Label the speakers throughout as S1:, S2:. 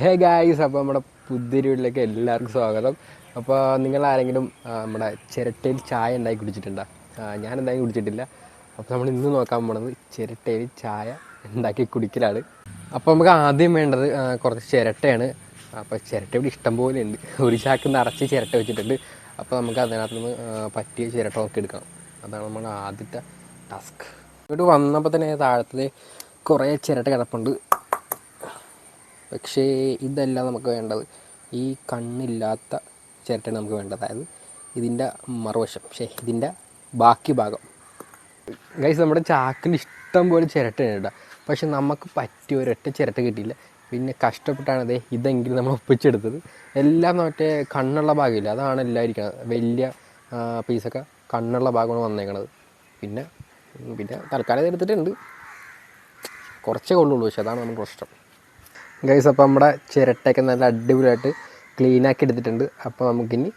S1: Hey guys, അപ്പോൾ നമ്മുടെ പുതിയൊരു വീട്ടിലേക്ക് എല്ലാവർക്കും സ്വാഗതം. അപ്പോൾ നിങ്ങളാരെങ്കിലും നമ്മുടെ ചിരട്ടയിൽ ചായ ഉണ്ടാക്കി കുടിച്ചിട്ടുണ്ടോ? ഞാൻ എന്തായാലും കുടിച്ചിട്ടില്ല. അപ്പോൾ നമ്മൾ ഇന്ന് നോക്കാൻ പോണത് ചിരട്ടയിൽ ചായ ഉണ്ടാക്കി കുടിക്കലാണ്. അപ്പോൾ നമുക്ക് ആദ്യം വേണ്ടത് കുറച്ച് ചിരട്ടയാണ്. അപ്പോൾ ചിരട്ട ഇവിടെ ഇഷ്ടം പോലെ ഉണ്ട്. ഒരു ചാക്ക് നിറച്ച് ചിരട്ട വെച്ചിട്ടുണ്ട്. അപ്പോൾ നമുക്ക് അതിനകത്ത് നിന്ന് പറ്റിയ ചിരട്ട നോക്കി എടുക്കണം. അതാണ് നമ്മുടെ ആദ്യത്തെ ടാസ്ക്. ഇങ്ങോട്ട് വന്നപ്പോൾ തന്നെ താഴത്തിൽ കുറേ ചിരട്ട കിടപ്പുണ്ട്. പക്ഷേ ഇതല്ല നമുക്ക് വേണ്ടത്. ഈ കണ്ണില്ലാത്ത ചിരട്ടയാണ് നമുക്ക് വേണ്ടത്. അതായത് ഇതിൻ്റെ മറുവശം, ഇതിൻ്റെ ബാക്കി ഭാഗം. ഗൈസ്, നമ്മുടെ ചാക്കിൽ ഇഷ്ടം പോലെ ചിരട്ടയാണ് കേട്ടോ. പക്ഷെ നമുക്ക് പറ്റിയ ഒരൊറ്റ ചിരട്ട കിട്ടിയില്ല. പിന്നെ കഷ്ടപ്പെട്ടാണ് ഇതെങ്കിലും നമ്മൾ ഒപ്പിച്ചെടുത്തത്. എല്ലാം മറ്റേ കണ്ണുള്ള ഭാഗമില്ല, അതാണ് എല്ലാം ഇരിക്കുന്നത്. വലിയ പീസൊക്കെ കണ്ണുള്ള ഭാഗമാണ് വന്നേക്കണത്. പിന്നെ തൽക്കാലം എടുത്തിട്ടുണ്ട്. കുറച്ചേ കൊള്ളുള്ളൂ, പക്ഷെ അതാണ് നമ്മുടെ പ്രശ്നം. ഗൈസ്, അപ്പോൾ നമ്മുടെ ചിരട്ടയൊക്കെ നല്ല അടിപൊളിയായിട്ട് ക്ലീനാക്കി എടുത്തിട്ടുണ്ട്. അപ്പോൾ നമുക്കിനി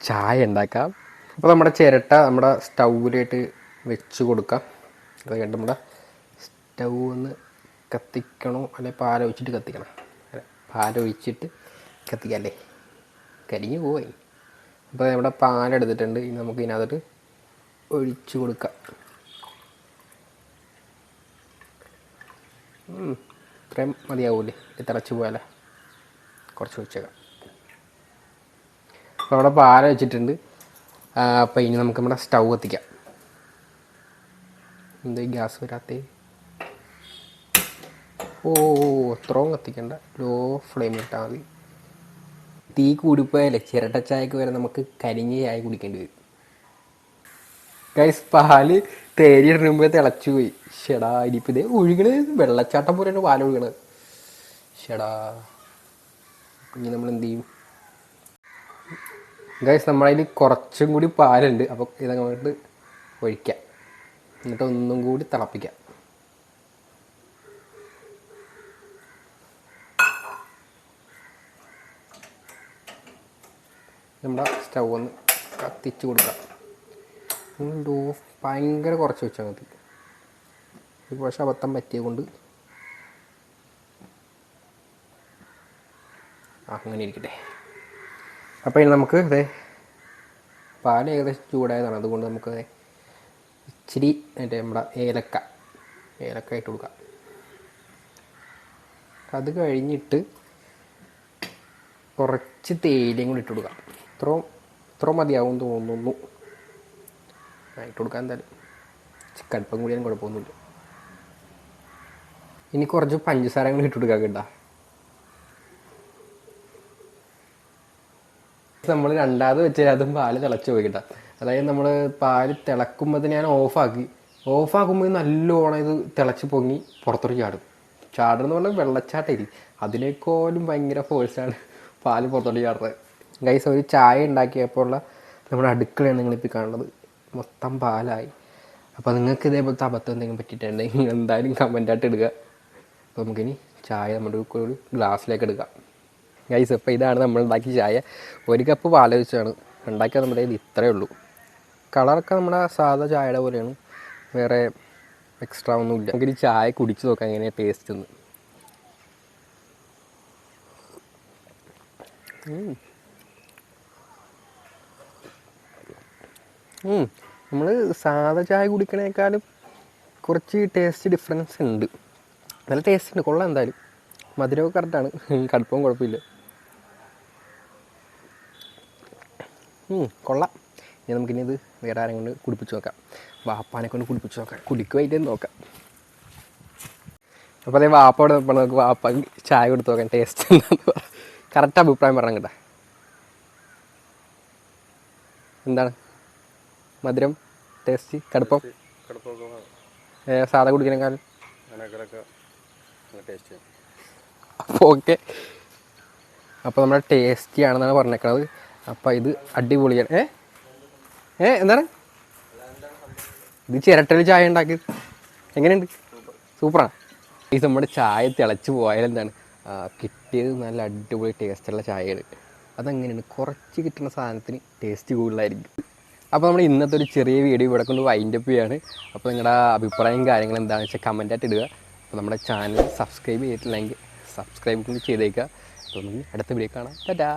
S1: ചായ ഉണ്ടാക്കാം. അപ്പോൾ നമ്മുടെ ചിരട്ട നമ്മുടെ സ്റ്റൗവിലായിട്ട് വെച്ച് കൊടുക്കാം. അത് കഴിഞ്ഞിട്ട് നമ്മുടെ സ്റ്റൗ ഒന്ന് കത്തിക്കണോ അല്ലെ പാലൊഴിച്ചിട്ട് കത്തിക്കണം? പാലൊഴിച്ചിട്ട് കത്തിക്കാം അല്ലേ, കരിഞ്ഞു പോയി. അപ്പോൾ നമ്മുടെ പാലെടുത്തിട്ടുണ്ട്. ഇനി നമുക്ക് ഇതിനകത്തോട്ട് ഒഴിച്ച് കൊടുക്കാം. ഇത്രയും മതിയാവൂലേ? തിളച്ച് പോയാലേ, കുറച്ച് വെച്ചേക്കാം. അപ്പോൾ അവിടെ പാല വെച്ചിട്ടുണ്ട്. അപ്പോൾ ഇനി നമുക്ക് നമ്മുടെ സ്റ്റൗ കത്തിക്കാം. എന്താ ഗ്യാസ് വരാത്തേ? അത്രയും കത്തിക്കണ്ട, ലോ ഫ്ലെയിമിൽ ഇട്ടാൽ മതി. തീ കൂടിപ്പോയാലേ ചിരട്ട ചായക്ക് വരെ നമുക്ക് കരിഞ്ഞ ചായ കുടിക്കേണ്ടി വരും. ഗൈസ്, പാല് തേരിയിടുന്ന മുമ്പേ തിളച്ചു പോയി. ഷെടാ, ഇനിയിപ്പോൾ ഇതേ ഒഴുകണത് വെള്ളച്ചാട്ടം പോലെയാണ് പാൽ ഒഴുകണത്. ഷെടാ, ഇനി നമ്മൾ എന്ത് ചെയ്യും? ഗൈസ്, നമ്മളതിൽ കുറച്ചും കൂടി പാലുണ്ട്. അപ്പോൾ ഇതങ്ങോട്ട് ഒഴിക്കാം. എന്നിട്ട് ഒന്നും കൂടി തിളപ്പിക്കാം. നമ്മുടെ സ്റ്റൗ ഒന്ന് കത്തിച്ച് കൊടുക്കാം. ഭയങ്കര കുറച്ച് വെച്ചാൽ മതി. ഒരു പക്ഷേ അബദ്ധം പറ്റിയത് കൊണ്ട് അങ്ങനെ ഇരിക്കട്ടെ. അപ്പോൾ ഇനി നമുക്ക് പാൽ ഏകദേശം ചൂടായതാണ്. അതുകൊണ്ട് നമുക്ക് ഇച്ചിരി നമ്മുടെ ഏലക്ക ഇട്ട് കൊടുക്കാം. അത് കഴിഞ്ഞിട്ട് കുറച്ച് തേയിലയും കൂടി ഇട്ട് കൊടുക്കാം. ഇത്രയും മതിയാവും തോന്നുന്നു. ഇട്ട് കൊടുക്കാം. എന്തായാലും കടുപ്പം കൂടിയാലും കുഴപ്പമൊന്നുമില്ല. ഇനി കുറച്ച് പഞ്ചസാര കൂടി ഇട്ട് കൊടുക്കാം കേട്ടോ. നമ്മൾ രണ്ടാമത് വെച്ചാൽ അതും പാല് തിളച്ച് പോയി കേട്ടോ. അതായത് നമ്മൾ പാല് തിളക്കുമ്പോൾ ഞാൻ ഓഫാക്കുമ്പോൾ നല്ലോണം ഇത് തിളച്ച് പൊങ്ങി പുറത്തോട്ട് ചാടുന്ന പറഞ്ഞാൽ വെള്ളച്ചാട്ടം. അതിനേക്കാളും ഭയങ്കര ഫോഴ്സാണ് പാല് പുറത്തോട്ട് ചാടുന്നത്. ഗൈസ്, ഒരു ചായ ഉണ്ടാക്കിയപ്പോൾ ഉള്ള നമ്മുടെ അടുക്കളയാണ് നിങ്ങളിപ്പോൾ കാണുന്നത്. മൊത്തം പാലായി. അപ്പോൾ നിങ്ങൾക്ക് ഇതേപോലത്തെ അബദ്ധം എന്തെങ്കിലും പറ്റിയിട്ടുണ്ടെങ്കിൽ നിങ്ങൾ എന്തായാലും കമൻറ്റായിട്ട് ഇടുക. അപ്പോൾ നമുക്കിനി ചായ നമ്മുടെ ഒരു ഗ്ലാസ്സിലേക്ക് എടുക്കാം. ഗൈസ്, അപ്പോൾ ഇതാണ് നമ്മൾ ഉണ്ടാക്കിയ ചായ. 1 കപ്പ് പാൽ വെച്ചാണ് ഉണ്ടാക്കിയത്. നമ്മുടെ ഇത് ഇത്രയേ ഉള്ളൂ. കളറൊക്കെ നമ്മുടെ സാധാ ചായയുടെ പോലെയാണ്, വേറെ എക്സ്ട്രാ ഒന്നുമില്ല. നമുക്കിനി ചായ കുടിച്ച് നോക്കാം എങ്ങനെയാണ് ടേസ്റ്റ് എന്ന്. നമ്മൾ സാധാ ചായ കുടിക്കണേക്കാളും കുറച്ച് ടേസ്റ്റ് ഡിഫറൻസ് ഉണ്ട്. നല്ല ടേസ്റ്റ് ഉണ്ട്, കൊള്ളാം. എന്തായാലും മധുരമൊക്കെ കറക്റ്റാണ്, കടുപ്പവും കുഴപ്പമില്ല. കൊള്ളാം. ഇനി നമുക്കിനി ഇത് വേറെ ആരെയും കൊണ്ട് കുടിപ്പിച്ച് നോക്കാം. വാപ്പാനെ കൊണ്ട് കുടിപ്പിച്ച് നോക്കാം, കുടിക്കുമായിട്ട് നോക്കാം. അപ്പോൾ അതേ വാപ്പയോട് നമുക്ക് വാപ്പ ചായ കൊടുത്ത് നോക്കാം ടേസ്റ്റ് എന്താണെന്ന് കറക്റ്റ് അഭിപ്രായം പറയണം കേട്ടോ. എന്താണ് മധുരം, ടേസ്റ്റ്, കടുപ്പം? സാധാ കുടിക്കണേക്കാളും അപ്പോൾ ഓക്കെ. അപ്പോൾ നമ്മുടെ ടേസ്റ്റി ആണെന്നാണ് പറഞ്ഞേക്കണത്. അപ്പോൾ ഇത് അടിപൊളിയാണ്. എന്താണ് ഇത്? ചിരട്ടയിൽ ചായ ഉണ്ടാക്കിയത് എങ്ങനെയുണ്ട്? സൂപ്പറാണ്. ഇത് നമ്മുടെ ചായ തിളച്ച് പോയാലെന്താണ് കിട്ടിയത്? നല്ല അടിപൊളി ടേസ്റ്റുള്ള ചായയാണ്. അതെങ്ങനെയാണ്? കുറച്ച് കിട്ടുന്ന സാധനത്തിന് ടേസ്റ്റ് കൂടുതലായിരിക്കും. അപ്പോൾ നമ്മൾ ഇന്നത്തെ ഒരു ചെറിയ വീഡിയോ ഇവിടെ കൊണ്ട് വൈൻഡപ്പ് ചെയ്യാണ്. അപ്പോൾ നിങ്ങളുടെ അഭിപ്രായം കാര്യങ്ങൾ എന്താണെന്ന് വെച്ചാൽ കമൻറ്റായിട്ട് ഇടുക. അപ്പോൾ നമ്മുടെ ചാനൽ സബ്സ്ക്രൈബ് ചെയ്തിട്ടില്ലെങ്കിൽ സബ്സ്ക്രൈബ് കൂടി ചെയ്തേക്കുക. അപ്പോൾ നമുക്ക് അടുത്ത വീഡിയോ കാണാം. ടാറ്റാ.